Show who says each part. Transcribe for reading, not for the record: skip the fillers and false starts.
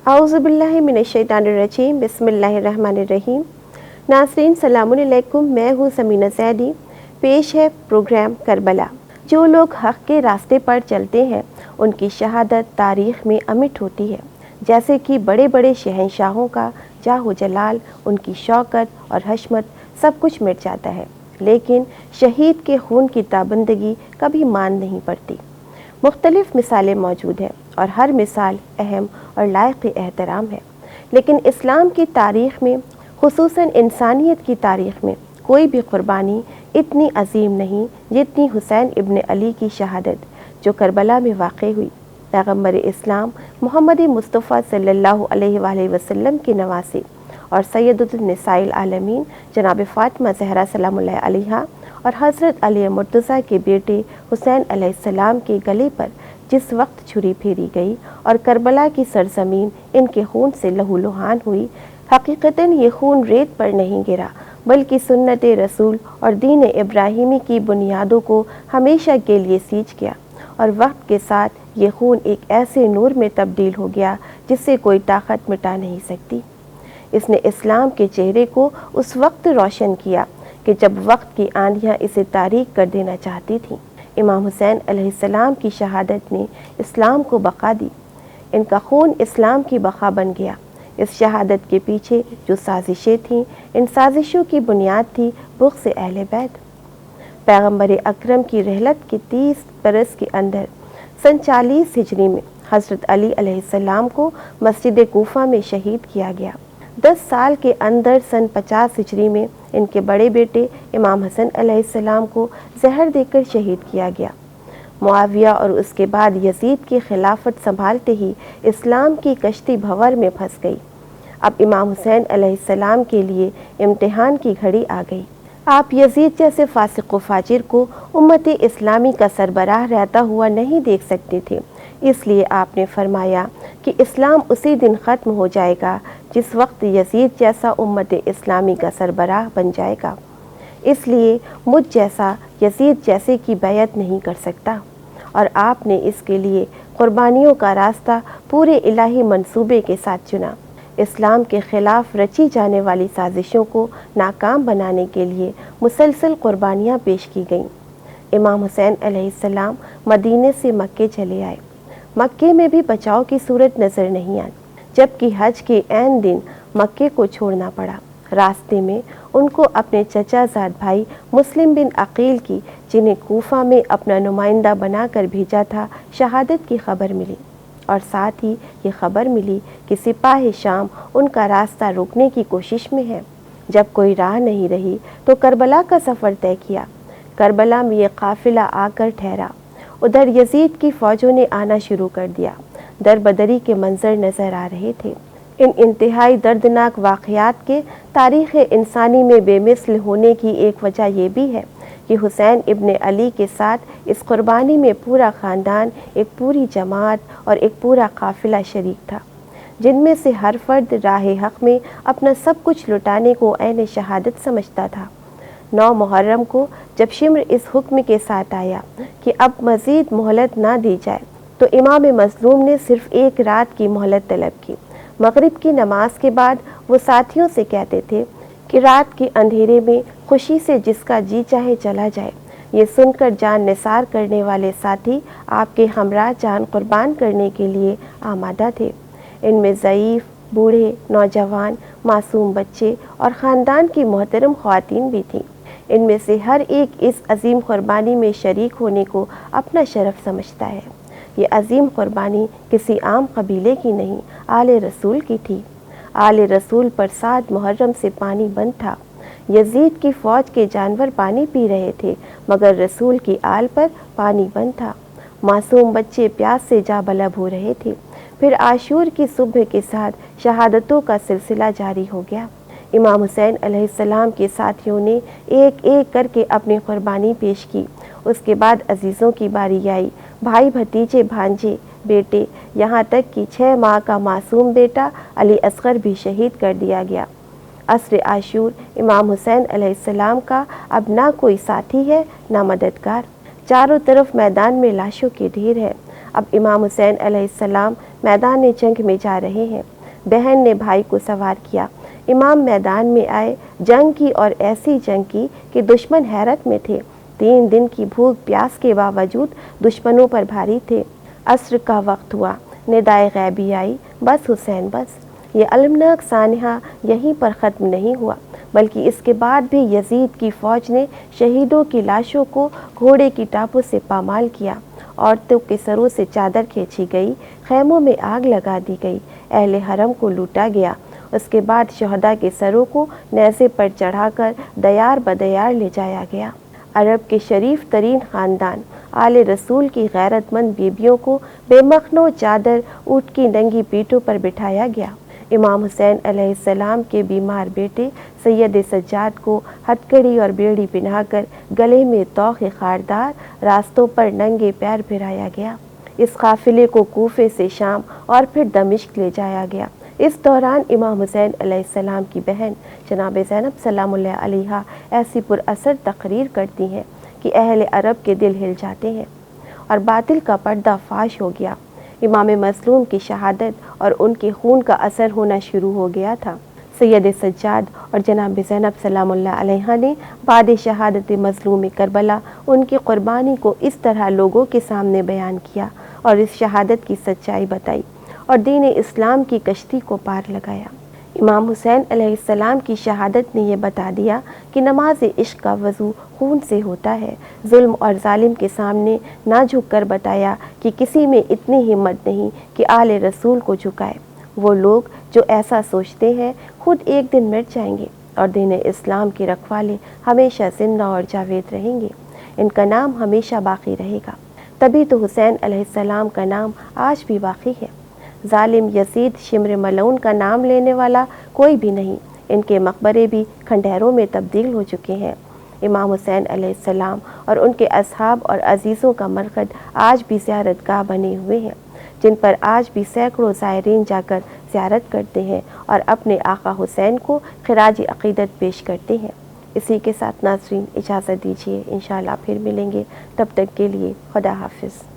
Speaker 1: اعوذ باللہ من الشیطان الرجیم، بسم اللہ الرحمن الرحیم۔ ناظرین سلام علیکم، میں ہوں سمینہ زیدی۔ پیش ہے پروگرام کربلا۔ جو لوگ حق کے راستے پر چلتے ہیں ان کی شہادت تاریخ میں امٹ ہوتی ہے، جیسے کہ بڑے بڑے شہنشاہوں کا جاہ و جلال، ان کی شوکت اور حشمت سب کچھ مٹ جاتا ہے، لیکن شہید کے خون کی تابندگی کبھی مان نہیں پڑتی۔ مختلف مثالیں موجود ہیں اور ہر مثال اہم اور لائق احترام ہے، لیکن اسلام کی تاریخ میں، خصوصاً انسانیت کی تاریخ میں، کوئی بھی قربانی اتنی عظیم نہیں جتنی حسین ابن علی کی شہادت جو کربلا میں واقع ہوئی۔ پیغمبر اسلام محمد مصطفیٰ صلی اللہ علیہ وآلہ وسلم کے نواسے اور سیدۃ النساء العالمین جناب فاطمہ زہرا سلام اللہ علیہا اور حضرت علی مرتضیٰ کے بیٹے حسین علیہ السلام کے گلے پر جس وقت چھری پھیری گئی اور کربلا کی سرزمین ان کے خون سے لہو لہان ہوئی، حقیقتاً یہ خون ریت پر نہیں گرا بلکہ سنت رسول اور دین ابراہیمی کی بنیادوں کو ہمیشہ کے لیے سینچ گیا، اور وقت کے ساتھ یہ خون ایک ایسے نور میں تبدیل ہو گیا جسے کوئی طاقت مٹا نہیں سکتی۔ اس نے اسلام کے چہرے کو اس وقت روشن کیا کہ جب وقت کی آندیاں اسے تاریک کر دینا چاہتی تھیں۔ امام حسین علیہ السلام کی شہادت نے اسلام کو بقا دی، ان کا خون اسلام کی بقا بن گیا۔ اس شہادت کے پیچھے جو سازشیں تھیں، ان سازشوں کی بنیاد تھی بغض اہل بیت۔ پیغمبر اکرم کی رحلت کے 30 برس کے اندر سن 40 ہجری میں حضرت علی علیہ السلام کو مسجد کوفہ میں شہید کیا گیا۔ 10 سال کے اندر سن 50 ہجری میں ان کے بڑے بیٹے امام حسن علیہ السلام کو زہر دے کر شہید کیا گیا۔ معاویہ اور اس کے بعد یزید کی خلافت سنبھالتے ہی اسلام کی کشتی بھنور میں پھنس گئی۔ اب امام حسین علیہ السلام کے لیے امتحان کی گھڑی آ گئی۔ آپ یزید جیسے فاسق و فاجر کو امت اسلامی کا سربراہ رہتا ہوا نہیں دیکھ سکتے تھے، اس لیے آپ نے فرمایا کہ اسلام اسی دن ختم ہو جائے گا جس وقت یزید جیسا امت اسلامی کا سربراہ بن جائے گا۔ اس لیے مجھ جیسا یزید جیسے کی بیعت نہیں کر سکتا، اور آپ نے اس کے لیے قربانیوں کا راستہ پورے الہی منصوبے کے ساتھ چنا۔ اسلام کے خلاف رچی جانے والی سازشوں کو ناکام بنانے کے لیے مسلسل قربانیاں پیش کی گئیں۔ امام حسین علیہ السلام مدینے سے مکے چلے آئے۔ مکے میں بھی بچاؤ کی صورت نظر نہیں آئی، جبکہ حج کے عین دن مکے کو چھوڑنا پڑا۔ راستے میں ان کو اپنے چچا زاد بھائی مسلم بن عقیل کی، جنہیں کوفہ میں اپنا نمائندہ بنا کر بھیجا تھا، شہادت کی خبر ملی، اور ساتھ ہی یہ خبر ملی کہ سپاہ شام ان کا راستہ روکنے کی کوشش میں ہے۔ جب کوئی راہ نہیں رہی تو کربلا کا سفر طے کیا۔ کربلا میں یہ قافلہ آ کر ٹھہرا۔ ادھر یزید کی فوجوں نے آنا شروع کر دیا۔ در بدری کے منظر نظر آ رہے تھے۔ ان انتہائی دردناک واقعات کے تاریخ انسانی میں بے مثل ہونے کی ایک وجہ یہ بھی ہے کہ حسین ابن علی کے ساتھ اس قربانی میں پورا خاندان، ایک پوری جماعت اور ایک پورا قافلہ شریک تھا، جن میں سے ہر فرد راہ حق میں اپنا سب کچھ لٹانے کو عین شہادت سمجھتا تھا۔ 9 محرم کو جب شمر اس حکم کے ساتھ آیا کہ اب مزید مہلت نہ دی جائے، تو امام مظلوم نے صرف 1 رات کی مہلت طلب کی۔ مغرب کی نماز کے بعد وہ ساتھیوں سے کہتے تھے کہ رات کے اندھیرے میں خوشی سے جس کا جی چاہے چلا جائے۔ یہ سن کر جان نثار کرنے والے ساتھی آپ کے ہمراہ جان قربان کرنے کے لیے آمادہ تھے۔ ان میں ضعیف، بوڑھے، نوجوان، معصوم بچے اور خاندان کی محترم خواتین بھی تھیں۔ ان میں سے ہر ایک اس عظیم قربانی میں شریک ہونے کو اپنا شرف سمجھتا ہے۔ یہ عظیم قربانی کسی عام قبیلے کی نہیں، آل رسول کی تھی۔ آل رسول پر 7 محرم سے پانی بند تھا۔ یزید کی فوج کے جانور پانی پی رہے تھے، مگر رسول کی آل پر پانی بند تھا۔ معصوم بچے پیاس سے جاں بلب ہو رہے تھے۔ پھر عاشور کی صبح کے ساتھ شہادتوں کا سلسلہ جاری ہو گیا۔ امام حسین علیہ السلام کے ساتھیوں نے ایک ایک کر کے اپنی قربانی پیش کی۔ اس کے بعد عزیزوں کی باری آئی، بھائی، بھتیجے، بھانجے، بیٹے، یہاں تک کہ 6 ماہ کا معصوم بیٹا علی اصغر بھی شہید کر دیا گیا۔ عصر عاشور امام حسین علیہ السلام کا اب نہ کوئی ساتھی ہے، نہ مددگار۔ چاروں طرف میدان میں لاشوں کے ڈھیر ہیں۔ اب امام حسین علیہ السلام میدان جنگ میں جا رہے ہیں۔ بہن نے بھائی کو سوار کیا۔ امام میدان میں آئے، جنگ کی اور ایسی جنگ کی کہ دشمن حیرت میں تھے۔ 3 دن کی بھوک پیاس کے باوجود دشمنوں پر بھاری تھے۔ عصر کا وقت ہوا، ندائے غیبی آئی، بس حسین بس۔ یہ المناک سانحہ یہیں پر ختم نہیں ہوا، بلکہ اس کے بعد بھی یزید کی فوج نے شہیدوں کی لاشوں کو گھوڑے کی ٹاپوں سے پامال کیا، عورتوں کے سروں سے چادر کھینچی گئی، خیموں میں آگ لگا دی گئی، اہل حرم کو لوٹا گیا۔ اس کے بعد شہداء کے سروں کو نیزے پر چڑھا کر دیار بدیار لے جایا گیا۔ عرب کے شریف ترین خاندان آل رسول کی غیرت مند بیبیوں کو بے مخنو چادر اونٹ کی ننگی پیٹھوں پر بٹھایا گیا۔ امام حسین علیہ السلام کے بیمار بیٹے سید سجاد کو ہتکڑی اور بیڑی پہنا کر گلے میں طوق خاردار راستوں پر ننگے پیر پھرایا گیا۔ اس قافلے کو کوفے سے شام اور پھر دمشق لے جایا گیا۔ اس دوران امام حسین علیہ السلام کی بہن جناب زینب سلام اللہ علیہا ایسی پر اثر تقریر کرتی ہیں کہ اہل عرب کے دل ہل جاتے ہیں اور باطل کا پردہ فاش ہو گیا۔ امام مظلوم کی شہادت اور ان کے خون کا اثر ہونا شروع ہو گیا تھا۔ سید سجاد اور جناب زینب سلام اللہ علیہا نے بعد شہادت مظلوم کربلا ان کی قربانی کو اس طرح لوگوں کے سامنے بیان کیا اور اس شہادت کی سچائی بتائی اور دین اسلام کی کشتی کو پار لگایا۔ امام حسین علیہ السلام کی شہادت نے یہ بتا دیا کہ نماز عشق کا وضو خون سے ہوتا ہے۔ ظلم اور ظالم کے سامنے نہ جھک کر بتایا کہ کسی میں اتنی ہمت نہیں کہ آل رسول کو جھکائے۔ وہ لوگ جو ایسا سوچتے ہیں خود ایک دن مٹ جائیں گے اور دین اسلام کے رکھوالے ہمیشہ زندہ اور جاوید رہیں گے۔ ان کا نام ہمیشہ باقی رہے گا۔ تبھی تو حسین علیہ السلام کا نام آج بھی باقی ہے۔ ظالم یزید شمر ملعون کا نام لینے والا کوئی بھی نہیں۔ ان کے مقبرے بھی کھنڈیروں میں تبدیل ہو چکے ہیں۔ امام حسین علیہ السلام اور ان کے اصحاب اور عزیزوں کا مرقد آج بھی زیارت گاہ بنے ہوئے ہیں، جن پر آج بھی سینکڑوں زائرین جا کر زیارت کرتے ہیں اور اپنے آقا حسین کو خراج عقیدت پیش کرتے ہیں۔ اسی کے ساتھ ناظرین اجازت دیجیے، انشاءاللہ پھر ملیں گے، تب تک کے لیے خدا حافظ۔